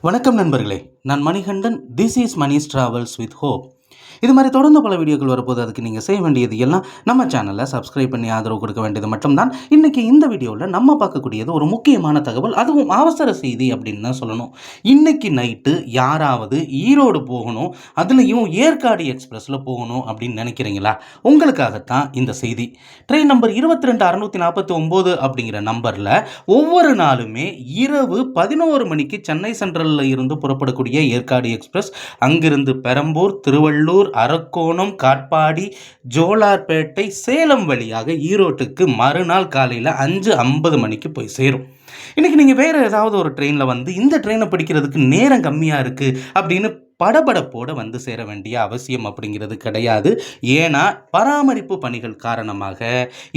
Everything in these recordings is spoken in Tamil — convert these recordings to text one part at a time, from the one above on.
வணக்கம் நண்பர்களே, நான் Manikandan. This is Mani's travels with hope. இது மாதிரி தொடர்ந்து பல வீடியோக்கள் வரப்போது. அதுக்கு நீங்கள் செய்ய வேண்டியது எல்லாம் நம்ம சேனலில் சப்ஸ்கிரைப் பண்ணி ஆதரவு கொடுக்க வேண்டியது மட்டும்தான். இன்றைக்கி இந்த வீடியோவில் நம்ம பார்க்கக்கூடியது ஒரு முக்கியமான தகவல், அதுவும் அவசர செய்தி அப்படின்னு தான் சொல்லணும். இன்றைக்கி நைட்டு யாராவது ஈரோடு போகணும், அதுலேயும் ஏற்காடு எக்ஸ்பிரஸில் போகணும் அப்படின்னு நினைக்கிறீங்களா? உங்களுக்காகத்தான் இந்த செய்தி. ட்ரெயின் நம்பர் 22649 அப்படிங்கிற நம்பரில் ஒவ்வொரு நாளுமே இரவு 11 மணிக்கு சென்னை சென்ட்ரலில் இருந்து புறப்படக்கூடிய ஏற்காடு எக்ஸ்பிரஸ் அங்கிருந்து பெரம்பூர், திருவள்ளூர், அரக்கோணம், காட்பாடி, ஜோலார்பேட்டை, சேலம் வழியாக ஈரோட்டுக்கு மறுநாள் காலையில் 5:50 மணிக்கு போய் சேரும். இன்னைக்கு நீங்கள் வேறு ஏதாவது ஒரு ட்ரெயினில் வந்து இந்த ட்ரெயினை பிடிக்கிறதுக்கு நேரம் கம்மியாக இருக்குது அப்படின்னு படபடப்போடு வந்து சேர வேண்டிய அவசியம் அப்படிங்கிறது கிடையாது. ஏன்னா பராமரிப்பு பணிகள் காரணமாக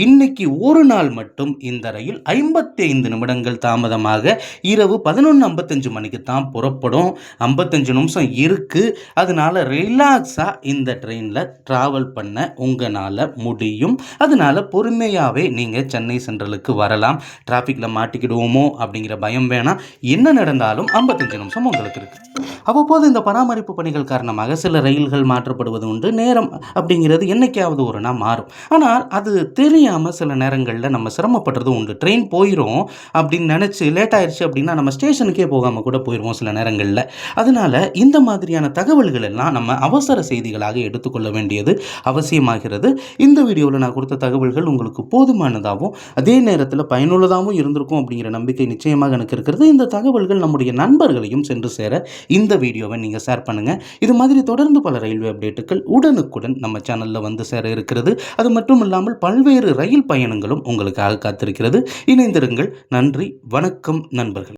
இன்னைக்கு ஒரு நாள் மட்டும் இந்த ரயில் 55 நிமிடங்கள் தாமதமாக இரவு 11:55 மணிக்கு தான் புறப்படும். 55 நிமிஷம் இருக்குது. அதனால ரிலாக்ஸாக இந்த ட்ரெயினில் ட்ராவல் பண்ண உங்களால் முடியும். அதனால பொறுமையாகவே நீங்கள் சென்னை சென்ட்ரலுக்கு வரலாம். டிராஃபிக்கில் மாட்டிக்கிடுவோமோ அப்படிங்கிற பயம் வேணாம். என்ன நடந்தாலும் 55 நிமிஷம் உங்களுக்கு இருக்குது. அவ்வப்போது இந்த பராமரிப்பு பணிகள் காரணமாக சில ரயில்கள் மாற்றப்படுவது உண்டு. நேரம் அப்படிங்கிறது என்னைக்காவது ஒரு நாள் மாறும். ஆனால் அது தெரியாமல் சில நேரங்களில் நம்ம சிரமப்படுறதும் உண்டு. ட்ரெயின் போயிடும் அப்படின்னு நினச்சி லேட் ஆயிடுச்சு அப்படின்னா நம்ம ஸ்டேஷனுக்கே போகாமல் கூட போயிடுவோம் சில நேரங்களில். அதனால் இந்த மாதிரியான தகவல்கள் எல்லாம் நம்ம அவசர செய்திகளாக எடுத்துக்கொள்ள வேண்டியது அவசியமாகிறது. இந்த வீடியோவில் நான் கொடுத்த தகவல்கள் உங்களுக்கு போதுமானதாகவும் அதே நேரத்தில் பயனுள்ளதாகவும் இருந்திருக்கும் அப்படிங்கிற நம்பிக்கை நிச்சயமாக எனக்கு இருக்கிறது. இந்த தகவல்கள் நம்முடைய நண்பர்களையும் சென்று சேர இந்த வீடியோவை நீங்கள் ஷேர் பண்ணுங்கள். இது மாதிரி தொடர்ந்து பல ரயில்வே அப்டேட்டுகள் உடனுக்குடன் நம்ம சேனலில் வந்து சேர இருக்கிறது. அது மட்டும் இல்லாமல் பல்வேறு ரயில் பயணங்களும் உங்களுக்காக காத்திருக்கிறது. இணைந்திருங்கள். நன்றி, வணக்கம் நண்பர்கள்.